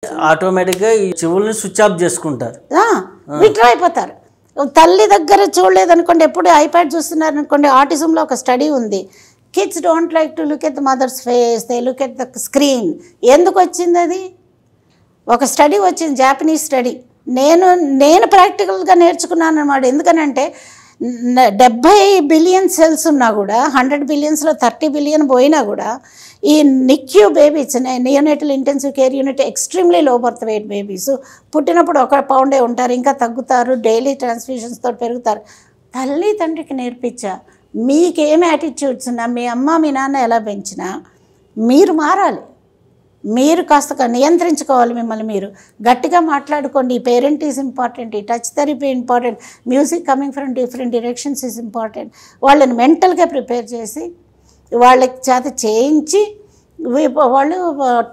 ఆటోమేటిక్గా ఈ చెవుల్ని switch off చేసుకుంటారు, విత్డ్రా అయిపోతారు. తల్లి దగ్గర చూడలేదనుకోండి, ఎప్పుడు ఐప్యాడ్ చూస్తున్నారు అనుకోండి. ఆటిజంలో ఒక స్టడీ ఉంది, kids don't like to look at the mother's face, they look at the screen. ఎందుకు వచ్చింది అది? ఒక స్టడీ వచ్చింది, జాపనీస్ స్టడీ. నేను ప్రాక్టికల్గా నేర్చుకున్నాను అన్నమాట. ఎందుకనంటే 70 బిలియన్ సెల్స్ ఉన్నా కూడా 100 బిలియన్స్లో 30 బిలియన్ పోయినా కూడా ఈ NICU babies, neonatal intensive care unit, extremely low birth weight babies పుట్టినప్పుడు 1 పౌండే ఉంటారు, ఇంకా తగ్గుతారు, డైలీ ట్రాన్స్ఫ్యూషన్స్తో పెరుగుతారు. తల్లి తండ్రికి నేర్పించా, మీకేం యాటిట్యూడ్స్ ఉన్నా, మీ అమ్మ మీ నాన్న ఎలా పెంచినా మీరు మారాలి. మీరు కాస్త నియంత్రించుకోవాలి మిమ్మల్ని మీరు. గట్టిగా మాట్లాడుకోండి. పేరెంట్ ఈజ్ ఇంపార్టెంట్, ఈ touch therapy important, music coming from different directions is important. వాళ్ళని మెంటల్గా ప్రిపేర్ చేసి వాళ్ళకి చేత చేయించి వాళ్ళు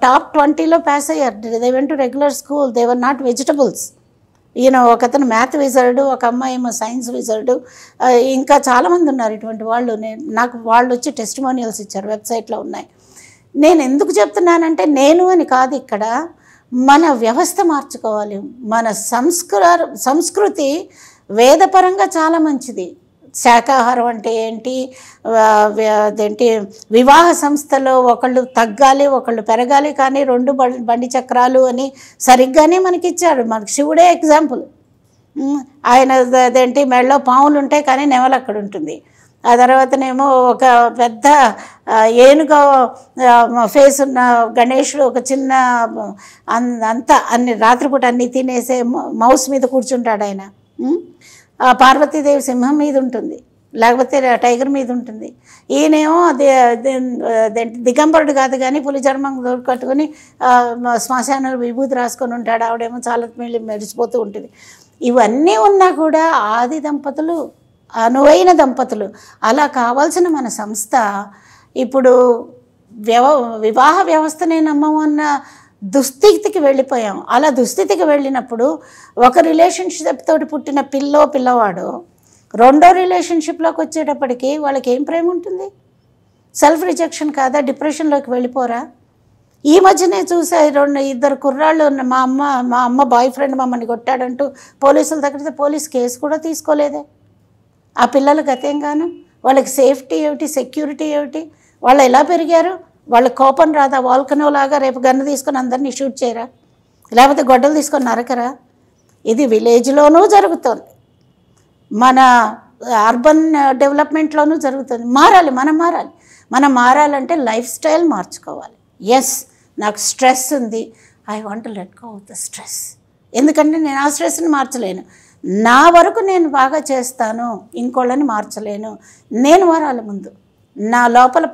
టాప్ 20లో పాస్ అయ్యారు. They went to regular school, they were not vegetables. ఒకతను మ్యాథ్ విజర్డు, ఒక అమ్మాయి ఏమో సైన్స్ విజర్డు, ఇంకా చాలామంది ఉన్నారు ఇటువంటి వాళ్ళు. నాకు వాళ్ళు వచ్చి టెస్టిమోనియల్స్ ఇచ్చారు, వెబ్సైట్లో ఉన్నాయి. నేను ఎందుకు చెప్తున్నానంటే, నేను అని కాదు, ఇక్కడ మన వ్యవస్థ మార్చుకోవాలి. మన సంస్కృతి వేదపరంగా చాలా మంచిది. శాకాహారం అంటే ఏంటి, అదేంటి, వివాహ సంస్థలో ఒకళ్ళు తగ్గాలి ఒకళ్ళు పెరగాలి, కానీ 2 బండి చక్రాలు అని సరిగ్గానే మనకి ఇచ్చాడు. మనకి శివుడే ఎగ్జాంపుల్. ఆయన అదేంటి, మెడలో పాములు ఉంటాయి కానీ నెమలు అక్కడ ఉంటుంది. ఆ తర్వాతనేమో ఒక పెద్ద ఏనుగు ఫేస్ ఉన్న గణేశుడు, ఒక చిన్న అంతా రాత్రిపూట అన్నీ తినేసే మౌస్ మీద కూర్చుంటాడు ఆయన. పార్వతీదేవి సింహం మీద ఉంటుంది, లేకపోతే టైగర్ మీద ఉంటుంది. ఈయనేమో దిగంబరుడు కాదు కానీ పులి చర్మం కట్టుకొని శ్మశానాలు విభూతి రాసుకొని ఉంటాడు. ఆవిడేమో చాలా మెరిసిపోతూ ఉంటుంది. ఇవన్నీ ఉన్నా కూడా ఆది దంపతులు, అనువైన దంపతులు. అలా కావాల్సిన మన సంస్థ ఇప్పుడు వివాహ వ్యవస్థనే నమ్మము అన్న దుస్థితికి వెళ్ళిపోయాం. అలా దుస్థితికి వెళ్ళినప్పుడు ఒక రిలేషన్షిప్ తోటి పుట్టిన పిల్లవాడు రెండో రిలేషన్షిప్లోకి వచ్చేటప్పటికి వాళ్ళకి ఏం ప్రేమ ఉంటుంది? సెల్ఫ్ రిజెక్షన్ కాదా? డిప్రెషన్లోకి వెళ్ళిపోరా? ఈ మధ్యనే చూసా, 2 కుర్రాళ్ళు, మా అమ్మ బాయ్ ఫ్రెండ్ మమ్మల్ని కొట్టాడంటూ పోలీసుల దగ్గర పోలీస్ కేసు కూడా తీసుకోలేదే. ఆ పిల్లల గతేం గాను? వాళ్ళకి సేఫ్టీ ఏమిటి, సెక్యూరిటీ ఏమిటి? వాళ్ళు ఎలా పెరిగారు? వాళ్ళ కోపం రాదా? వాల్కనోలాగా రేపు గన్ను తీసుకొని అందరినీ షూట్ చేయరా? లేకపోతే గొడ్డలు తీసుకొని నరకరా? ఇది విలేజ్లోనూ జరుగుతుంది, మన అర్బన్ డెవలప్మెంట్లోనూ జరుగుతుంది. మనం మారాలంటే లైఫ్ స్టైల్ మార్చుకోవాలి. ఎస్, నాకు స్ట్రెస్ ఉంది, I want to let go of the stress. ఎందుకంటే నేను ఆ స్ట్రెస్ని మార్చలేను. నా వరకు నేను బాగా చేస్తాను, ఇంకోళ్ళని మార్చలేను. నేను మారాలి. ముందు నా లోపల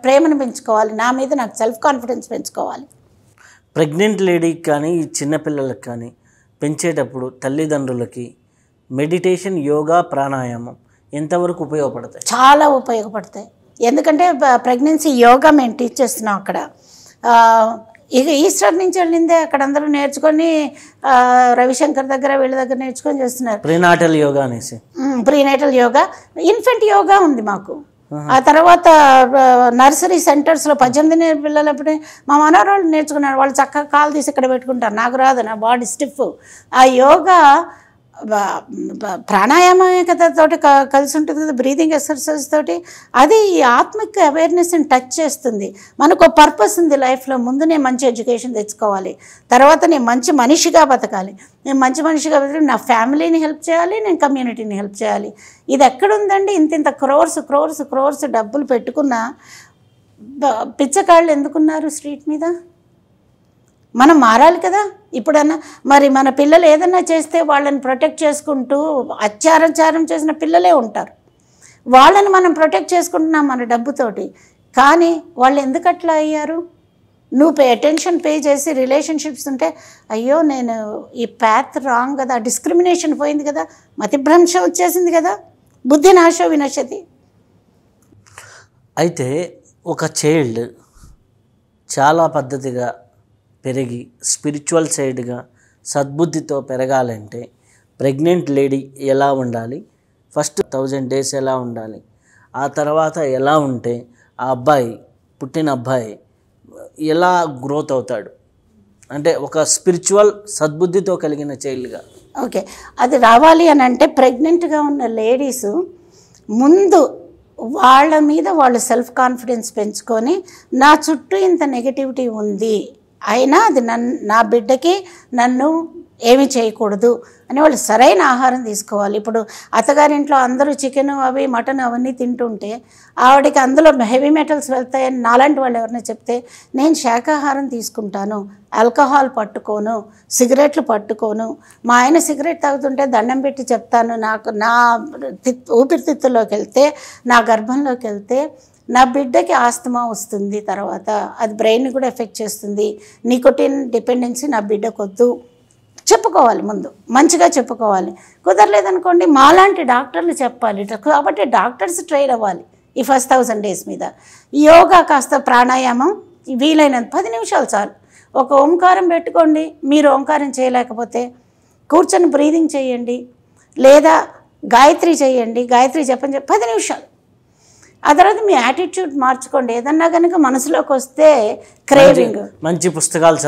ప్రేమను పెంచుకోవాలి, నా మీద నాకు సెల్ఫ్ కాన్ఫిడెన్స్ పెంచుకోవాలి. ప్రెగ్నెంట్ లేడీకి కానీ చిన్నపిల్లలకు కానీ పెంచేటప్పుడు తల్లిదండ్రులకి మెడిటేషన్, యోగా, ప్రాణాయామం ఎంతవరకు ఉపయోగపడతాయి? చాలా ఉపయోగపడతాయి. ఎందుకంటే ప్రెగ్నెన్సీ యోగా మేము టీచ్ చేస్తున్నాం అక్కడ. ఇక ఈస్టర్ నుంచి వెళ్ళిందే, అక్కడ అందరూ నేర్చుకొని రవిశంకర్ దగ్గర వీళ్ళ దగ్గర నేర్చుకొని చేస్తున్నారు. ప్రీనాటల్ యోగా అనేసి, ప్రీనేటల్ యోగా, ఇన్ఫెంట్ యోగా ఉంది మాకు. ఆ తర్వాత నర్సరీ సెంటర్స్లో 18 పిల్లలప్పుడే మా మనవరాళ్ళు నేర్చుకున్నారు. వాళ్ళు చక్కగా కాలు తీసి ఇక్కడ పెట్టుకుంటారు. నాకు రాదు, నా బాడీ స్టిఫ్. ఆ యోగా ప్రాణాయామమే కదా తోటి కలిసి ఉంటుంది కదా, బ్రీతింగ్ ఎక్సర్సైజ్ తోటి. అది ఆత్మిక అవేర్నెస్ని టచ్ చేస్తుంది. మనకు పర్పస్ ఉంది లైఫ్లో. ముందు నేను మంచి ఎడ్యుకేషన్ తెచ్చుకోవాలి, తర్వాత నేను మంచి మనిషిగా బతకాలి. నేను మంచి మనిషిగా బతకాలి, నా ఫ్యామిలీని హెల్ప్ చేయాలి, నేను కమ్యూనిటీని హెల్ప్ చేయాలి. ఇది ఎక్కడుందండి? ఇంత క్రోర్స్ డబ్బులు పెట్టుకున్న పిచ్చకాళ్ళు ఎందుకున్నారు స్ట్రీట్ మీద? మనం మారాలి కదా ఇప్పుడన్నా. మరి మన పిల్లలు ఏదన్నా చేస్తే వాళ్ళని ప్రొటెక్ట్ చేసుకుంటూ అత్యాచారం చేసిన పిల్లలే ఉంటారు. వాళ్ళని మనం ప్రొటెక్ట్ చేసుకుంటున్నాం మన డబ్బుతోటి. కానీ వాళ్ళు ఎందుకు అట్లా అయ్యారు? నువ్వు అటెన్షన్ పే చేసి రిలేషన్షిప్స్ ఉంటే, అయ్యో నేను ఈ పాత్ రాంగ్ కదా, డిస్క్రిమినేషన్ పోయింది కదా, మతిభ్రంశం వచ్చేసింది కదా, బుద్ధి నాశో వినశతి. అయితే ఒక చైల్డ్ చాలా పద్ధతిగా పెరిగి స్పిరిచువల్ సైడ్గా సద్బుద్ధితో పెరగాలంటే ప్రెగ్నెంట్ లేడీ ఎలా ఉండాలి, ఫస్ట్ 1000 days ఎలా ఉండాలి, ఆ తర్వాత ఎలా ఉంటే ఆ అబ్బాయి, పుట్టిన అబ్బాయి ఎలా గ్రోత్ అవుతాడు, అంటే ఒక స్పిరిచువల్ సద్బుద్ధితో కలిగిన చైల్డ్గా. ఓకే, అది రావాలి అని అంటే ప్రెగ్నెంట్గా ఉన్న లేడీస్ ముందు వాళ్ళ మీద వాళ్ళు సెల్ఫ్ కాన్ఫిడెన్స్ పెంచుకొని నా చుట్టూ ఇంత నెగటివిటీ ఉంది అయినా అది నా బిడ్డకి నన్ను ఏమీ చేయకూడదు అని వాళ్ళు సరైన ఆహారం తీసుకోవాలి. ఇప్పుడు అత్తగారింట్లో అందరూ చికెన్ అవి మటన్ అవన్నీ తింటుంటే ఆవిడకి అందులో హెవీ మెటల్స్ వెళ్తాయని నాలాంటి వాళ్ళు ఎవరైనా చెప్తే నేను శాకాహారం తీసుకుంటాను, ఆల్కహాల్ పట్టుకోను, సిగరెట్లు పట్టుకోను, మా ఆయన సిగరెట్ తాగుతుంటే దండం పెట్టి చెప్తాను, నాకు నా ఊపిరితిత్తుల్లోకి వెళ్తే నా గర్భంలోకి వెళ్తే నా బిడ్డకి ఆస్తమా వస్తుంది, తర్వాత అది బ్రెయిన్ కూడా ఎఫెక్ట్ చేస్తుంది, నికోటిన్ డిపెండెన్సీ నా బిడ్డకొద్దు చెప్పుకోవాలి. ముందు మంచిగా చెప్పుకోవాలి. కుదరలేదనుకోండి మాలాంటి డాక్టర్లు చెప్పాలి. కాబట్టి డాక్టర్స్ ట్రైన్ అవ్వాలి ఈ ఫస్ట్ 1000 days మీద. యోగా కాస్త ప్రాణాయామం వీలైనంత 10 నిమిషాలు చాలు. ఒక ఓంకారం పెట్టుకోండి. మీరు ఓంకారం చేయలేకపోతే కూర్చొని బ్రీదింగ్ చేయండి, లేదా గాయత్రి చేయండి. గాయత్రి జపం 10 నిమిషాలు. ఆ తర్వాత మీ యాటిట్యూడ్ మార్చుకోండి. ఏదన్నా కనుక మనసులోకి వస్తే క్రేవింగ్, మంచి పుస్తకాలు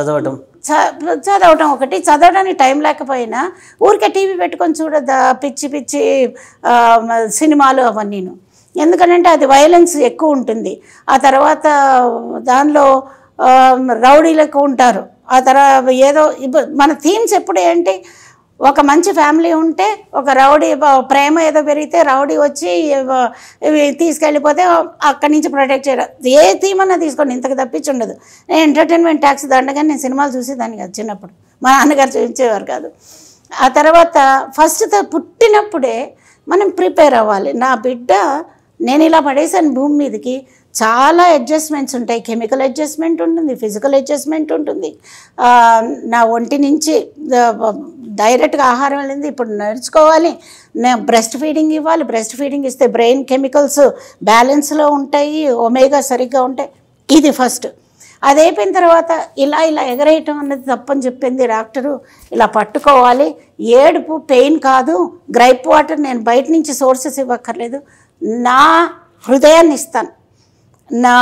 చదవటం ఒకటి, చదవడానికి టైం లేకపోయినా ఊరికే టీవీ పెట్టుకొని చూడద్దా పిచ్చి పిచ్చి సినిమాలు అవన్నీను. ఎందుకంటే అది వైలెన్స్ ఎక్కువ ఉంటుంది. ఆ తర్వాత దానిలో రౌడీలకు ఉంటారు. ఆ తర్వాత ఏదో మన థీమ్స్ ఎప్పుడు ఏంటి, ఒక మంచి ఫ్యామిలీ ఉంటే ఒక రౌడీ ప్రేమ ఏదో పెరిగితే రౌడీ వచ్చి తీసుకెళ్ళిపోతే అక్కడి నుంచి ప్రొటెక్ట్ చేయడం. ఏ థీమ్ అన్నా తీసుకోండి, ఇంతకు తప్పించి ఉండదు. నేను ఎంటర్టైన్మెంట్ ట్యాక్స్ దండగానే నేను సినిమాలు చూసేదాన్ని కాదు చిన్నప్పుడు, మా నాన్నగారు చూపించేవారు కాదు. ఆ తర్వాత ఫస్ట్ పుట్టినప్పుడే మనం ప్రిపేర్ అవ్వాలి. నా బిడ్డ నేను ఇలా పడేసాను భూమి మీదకి, చాలా అడ్జస్ట్మెంట్స్ ఉంటాయి. కెమికల్ అడ్జస్ట్మెంట్ ఉంటుంది, ఫిజికల్ అడ్జస్ట్మెంట్ ఉంటుంది. నా ఒంటి నుంచి డైరెక్ట్గా ఆహారం వెళ్ళింది, ఇప్పుడు నేర్చుకోవాలి. నేను బ్రెస్ట్ ఫీడింగ్ ఇవ్వాలి. బ్రెస్ట్ ఫీడింగ్ ఇస్తే బ్రెయిన్ కెమికల్స్ బ్యాలెన్స్లో ఉంటాయి, ఒమేగా సరిగ్గా ఉంటాయి. ఇది ఫస్ట్. అది అయిపోయిన తర్వాత ఇలా ఎగరేయటం అన్నది తప్పని చెప్పింది డాక్టరు. ఇలా పట్టుకోవాలి. ఏడుపు పెయిన్ కాదు. గ్రైప్ వాటర్ నేను బయట నుంచి సోర్సెస్ ఇవ్వక్కర్లేదు, నా హృదయాన్ని ఇస్తాను, నా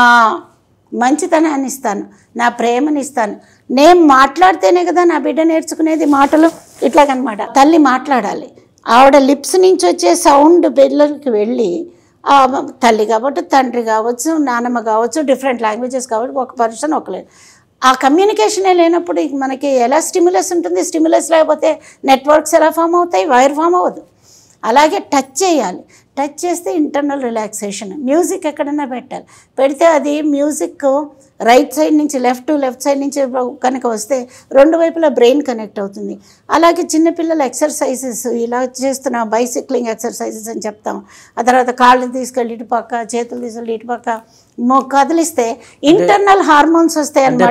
మంచితనాన్ని ఇస్తాను, నా ప్రేమని ఇస్తాను. నేను మాట్లాడితేనే కదా నా బిడ్డ నేర్చుకునేది మాటలు. ఇట్లాగనమాట తల్లి మాట్లాడాలి. ఆవిడ లిప్స్ నుంచి వచ్చే సౌండ్ బిడ్డలకి వెళ్ళి తల్లి కావచ్చు, తండ్రి కావచ్చు, నానమ్మ కావచ్చు, డిఫరెంట్ లాంగ్వేజెస్ కావచ్చు, ఒక పర్సన్ ఒకలేదు. ఆ కమ్యూనికేషనే లేనప్పుడు మనకి ఎలా స్టిమ్యులస్ ఉంటుంది? స్టిమ్యులస్ లేకపోతే నెట్వర్క్స్ ఎలా ఫామ్ అవుతాయి? వైర్ ఫామ్ అవ్వదు. అలాగే టచ్ చేయాలి. టచ్ చేస్తే ఇంటర్నల్ రిలాక్సేషన్. మ్యూజిక్ ఎక్కడైనా పెట్టాలి. పెడితే అది మ్యూజిక్ రైట్ సైడ్ నుంచి లెఫ్ట్ సైడ్ నుంచి కనుక వస్తే రెండు వైపులా బ్రెయిన్ కనెక్ట్ అవుతుంది. అలాగే చిన్నపిల్లల ఎక్సర్సైజెస్ ఇలా చేస్తున్నాం, బైసిక్లింగ్ ఎక్సర్సైజెస్ అని చెప్తాం. ఆ తర్వాత కాళ్ళు తీసుకెళ్ళి ఇటు పక్క, చేతులు తీసుకెళ్ళి ఇటు పక్క కదిలిస్తే ఇంటర్నల్ హార్మోన్స్ వస్తాయి అన్నమాట.